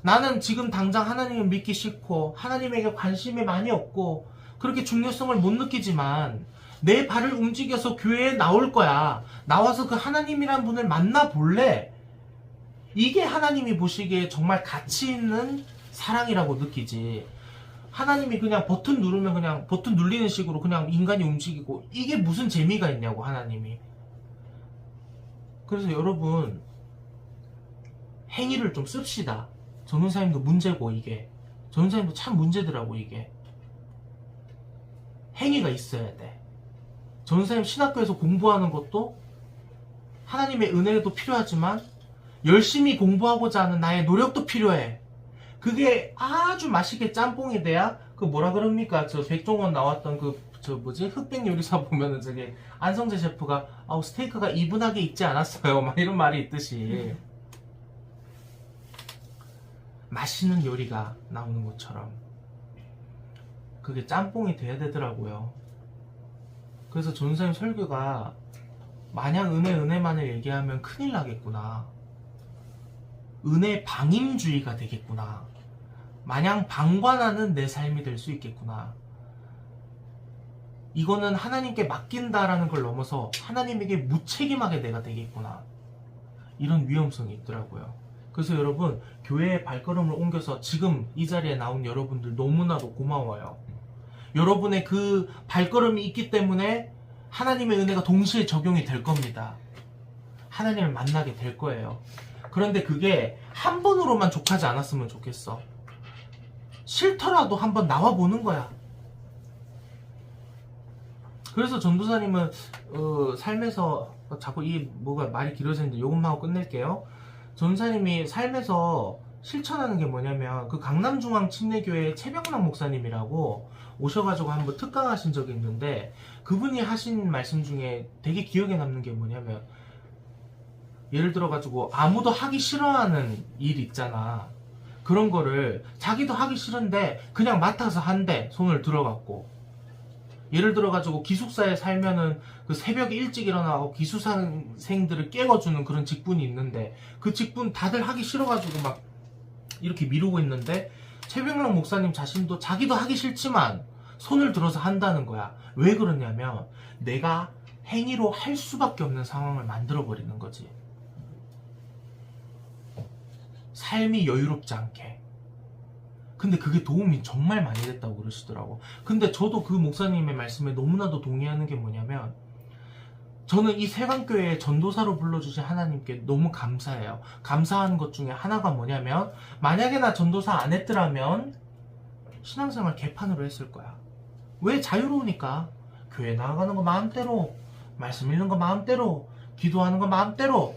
나는 지금 당장 하나님을 믿기 싫고 하나님에게 관심이 많이 없고 그렇게 중요성을 못 느끼지만 내 발을 움직여서 교회에 나올 거야. 나와서 그 하나님이란 분을 만나볼래. 이게 하나님이 보시기에 정말 가치 있는 사랑이라고 느끼지. 하나님이 그냥 버튼 누르면 그냥 버튼 눌리는 식으로 그냥 인간이 움직이고 이게 무슨 재미가 있냐고 하나님이. 그래서 여러분 행위를 좀 씁시다. 전도사님도 문제고 이게. 전도사님도 참 문제더라고 이게. 행위가 있어야 돼. 전도사님 신학교에서 공부하는 것도 하나님의 은혜도 필요하지만 열심히 공부하고자 하는 나의 노력도 필요해. 그게 아주 맛있게 짬뽕이 돼야 그 뭐라 그럽니까? 저 백종원 나왔던 흑백 요리사 보면은 저기 안성재 셰프가 스테이크가 이분하게 익지 않았어요. 막 이런 말이 있듯이 맛있는 요리가 나오는 것처럼 그게 짬뽕이 돼야 되더라고요. 그래서 전도사님 설교가 마냥 은혜만을 얘기하면 큰일 나겠구나. 은혜 방임주의가 되겠구나. 마냥 방관하는 내 삶이 될 수 있겠구나. 이거는 하나님께 맡긴다라는 걸 넘어서 하나님에게 무책임하게 내가 되겠구나. 이런 위험성이 있더라고요. 그래서 여러분 교회에 발걸음을 옮겨서 지금 이 자리에 나온 여러분들 너무나도 고마워요. 여러분의 그 발걸음이 있기 때문에 하나님의 은혜가 동시에 적용이 될 겁니다. 하나님을 만나게 될 거예요. 그런데 그게 한 번으로만 족하지 않았으면 좋겠어. 싫더라도 한번 나와보는 거야. 그래서 전도사님은 삶에서 자꾸 뭐가 말이 길어지는데 요것만 하고 끝낼게요. 전도사님이 삶에서 실천하는 게 뭐냐면 그 강남중앙 침례교회 최병락 목사님이라고 오셔가지고 한번 특강하신 적이 있는데 그분이 하신 말씀 중에 되게 기억에 남는 게 뭐냐면, 예를 들어가지고 아무도 하기 싫어하는 일 있잖아. 그런 거를 자기도 하기 싫은데 그냥 맡아서 한대. 손을 들어갖고. 예를 들어가지고 기숙사에 살면은 그 새벽에 일찍 일어나고 기숙사생들을 깨워주는 그런 직분이 있는데 그 직분 다들 하기 싫어가지고 막 이렇게 미루고 있는데 최병락 목사님 자신도 자기도 하기 싫지만 손을 들어서 한다는 거야. 왜 그러냐면 내가 행위로 할 수밖에 없는 상황을 만들어버리는 거지. 삶이 여유롭지 않게. 근데 그게 도움이 정말 많이 됐다고 그러시더라고. 근데 저도 그 목사님의 말씀에 너무나도 동의하는 게 뭐냐면, 저는 이 세관교회에 전도사로 불러주신 하나님께 너무 감사해요. 감사하는 것 중에 하나가 뭐냐면, 만약에 나 전도사 안 했더라면 신앙생활 개판으로 했을 거야. 왜? 자유로우니까. 교회 나가는 거 마음대로, 말씀 읽는 거 마음대로, 기도하는 거 마음대로,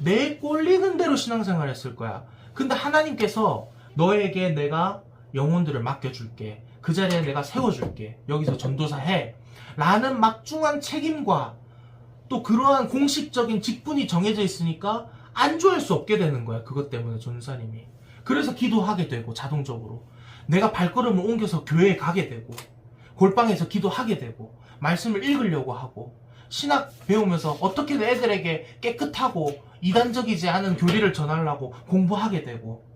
내 꼴리는 대로 신앙생활 했을 거야. 근데 하나님께서 너에게 내가 영혼들을 맡겨줄게. 그 자리에 내가 세워줄게. 여기서 전도사 해. 라는 막중한 책임과 또 그러한 공식적인 직분이 정해져 있으니까 안주할 수 없게 되는 거야. 그것 때문에 전도사님이. 그래서 기도하게 되고 자동적으로. 내가 발걸음을 옮겨서 교회에 가게 되고 골방에서 기도하게 되고 말씀을 읽으려고 하고 신학 배우면서 어떻게든 애들에게 깨끗하고 이단적이지 않은 교리를 전하려고 공부하게 되고.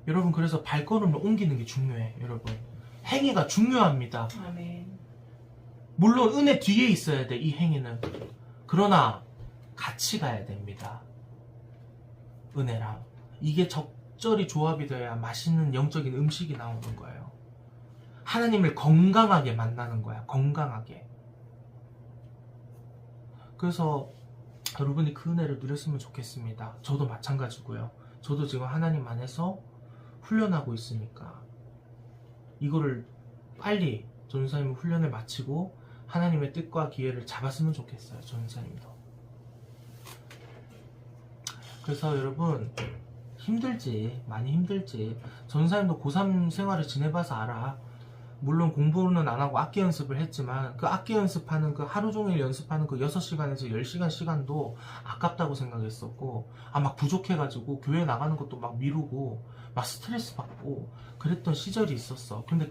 여러분, 그래서 발걸음을 옮기는 게 중요해. 여러분, 행위가 중요합니다. 아멘. 물론 은혜 뒤에 있어야 돼, 이 행위는. 그러나 같이 가야 됩니다. 은혜랑. 이게 적절히 조합이 돼야 맛있는 영적인 음식이 나오는 거예요. 하나님을 건강하게 만나는 거야. 건강하게. 그래서 여러분이 그 은혜를 누렸으면 좋겠습니다. 저도 마찬가지고요. 저도 지금 하나님 안에서 훈련하고 있으니까 이거를 빨리 전도사님 훈련을 마치고 하나님의 뜻과 기회를 잡았으면 좋겠어요. 전도사님도. 그래서 여러분, 힘들지, 많이 힘들지. 전도사님도 고3 생활을 지내봐서 알아. 물론 공부는 안 하고 악기 연습을 했지만 그 악기 연습하는 그 하루 종일 연습하는 그 6시간에서 10시간 시간도 아깝다고 생각했었고, 막 부족해가지고 교회 나가는 것도 막 미루고 막 스트레스 받고 그랬던 시절이 있었어. 근데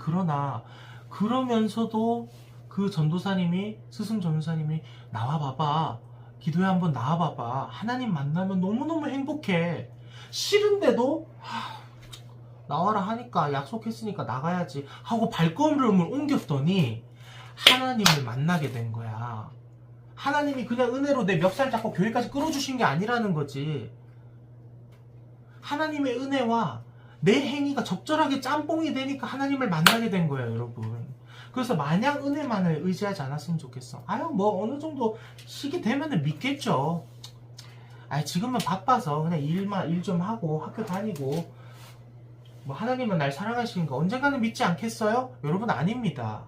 그러면서도 그 전도사님이, 스승 전도사님이 나와봐봐, 기도회 한번 나와봐봐, 하나님 만나면 너무너무 행복해, 싫은데도 나와라 하니까, 약속했으니까 나가야지 하고 발걸음을 옮겼더니 하나님을 만나게 된 거야. 하나님이 그냥 은혜로 내 멱살 잡고 교회까지 끌어주신 게 아니라는 거지. 하나님의 은혜와 내 행위가 적절하게 짬뽕이 되니까 하나님을 만나게 된 거예요, 여러분. 그래서 마냥 은혜만을 의지하지 않았으면 좋겠어. 뭐 어느 정도 시기 되면은 믿겠죠. 지금은 바빠서 그냥 일 좀 하고 학교 다니고, 뭐 하나님은 날 사랑하시니까 언젠가는 믿지 않겠어요? 여러분, 아닙니다.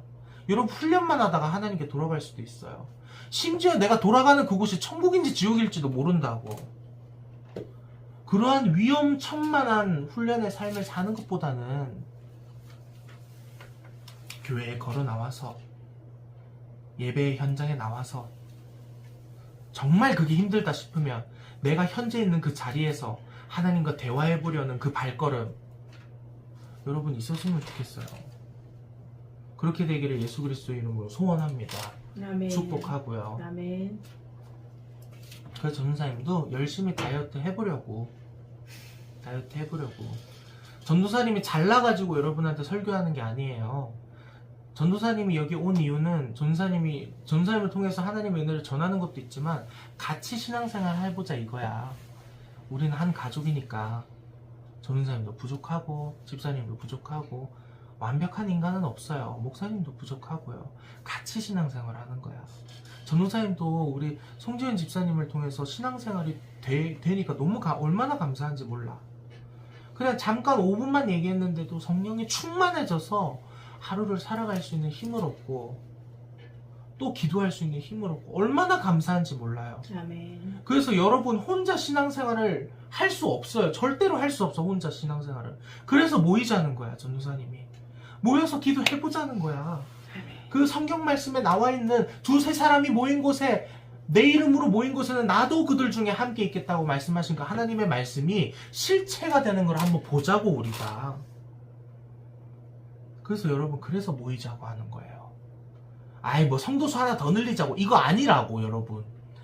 여러분, 훈련만 하다가 하나님께 돌아갈 수도 있어요. 심지어 내가 돌아가는 그곳이 천국인지 지옥일지도 모른다고. 그러한 위험천만한 훈련의 삶을 사는 것보다는 교회에 걸어 나와서, 예배 현장에 나와서, 정말 그게 힘들다 싶으면 내가 현재 있는 그 자리에서 하나님과 대화해보려는 그 발걸음, 여러분 있었으면 좋겠어요. 그렇게 되기를 예수 그리스도의 이름으로 소원합니다. 아멘. 축복하고요. 아멘. 그래서 전도사님도 열심히 다이어트 해보려고. 전도사님이 잘나가지고 여러분한테 설교하는 게 아니에요. 전도사님이 여기 온 이유는 전도사님을 통해서 하나님의 은혜를 전하는 것도 있지만 같이 신앙생활 해보자 이거야. 우리는 한 가족이니까. 전도사님도 부족하고 집사님도 부족하고 완벽한 인간은 없어요. 목사님도 부족하고요. 같이 신앙생활 하는 거야. 전도사님도 우리 송지현 집사님을 통해서 신앙생활이 되니까 얼마나 감사한지 몰라. 그냥 잠깐 5분만 얘기했는데도 성령이 충만해져서 하루를 살아갈 수 있는 힘을 얻고 또 기도할 수 있는 힘을 얻고 얼마나 감사한지 몰라요. 아멘. 그래서 여러분, 혼자 신앙생활을 할 수 없어요. 절대로 할 수 없어, 혼자 신앙생활을. 그래서 모이자는 거야, 전도사님이. 모여서 기도해보자는 거야. 그 성경 말씀에 나와 있는 2-3 사람이 모인 곳에, 내 이름으로 모인 곳에는 나도 그들 중에 함께 있겠다고 말씀하신 그 하나님의 말씀이 실체가 되는 걸 한번 보자고, 우리가. 그래서 여러분, 그래서 모이자고 하는 거예요. 뭐 성도수 하나 더 늘리자고, 이거 아니라고. 여러분,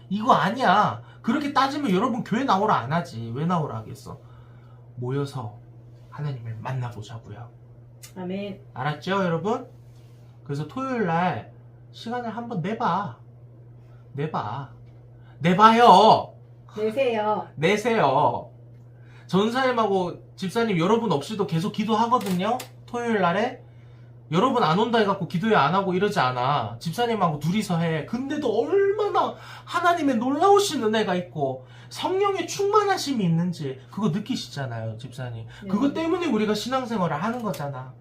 이거 아니야. 그렇게 따지면 여러분 교회 나오라 안 하지. 왜 나오라 하겠어? 모여서 하나님을 만나보자고요. 아멘. 알았죠, 여러분? 그래서 토요일날 시간을 한번 내봐요. 내세요. 전사님하고 집사님 여러분 없이도 계속 기도하거든요. 토요일날에 여러분 안 온다 해갖고 기도회 안 하고 이러지 않아. 집사님하고 둘이서 해. 근데도 얼마나 하나님의 놀라우신 은혜가 있고 성령의 충만하심이 있는지 그거 느끼시잖아요, 집사님. 네. 그것 때문에 우리가 신앙생활을 하는 거잖아.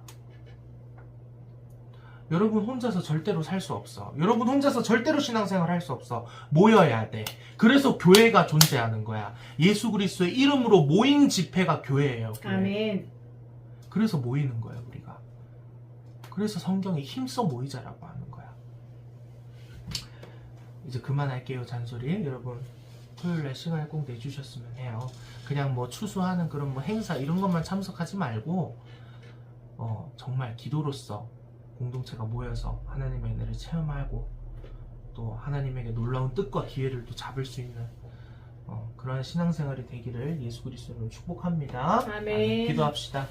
여러분 혼자서 절대로 살 수 없어. 여러분 혼자서 절대로 신앙생활 할 수 없어. 모여야 돼. 그래서 교회가 존재하는 거야. 예수 그리스도의 이름으로 모인 집회가 교회예요. 교회. 아멘. 그래서 모이는 거예요, 우리가. 그래서 성경에 힘써 모이자라고 하는 거야. 이제 그만할게요, 잔소리. 여러분 토요일에 시간을 꼭 내주셨으면 해요. 그냥 뭐 추수하는 그런 뭐 행사 이런 것만 참석하지 말고 정말 기도로서 공동체가 모여서 하나님의 은혜를 체험하고 또 하나님에게 놀라운 뜻과 기회를 또 잡을 수 있는 그런 신앙생활이 되기를 예수 그리스도로 축복합니다. 아멘. 기도합시다.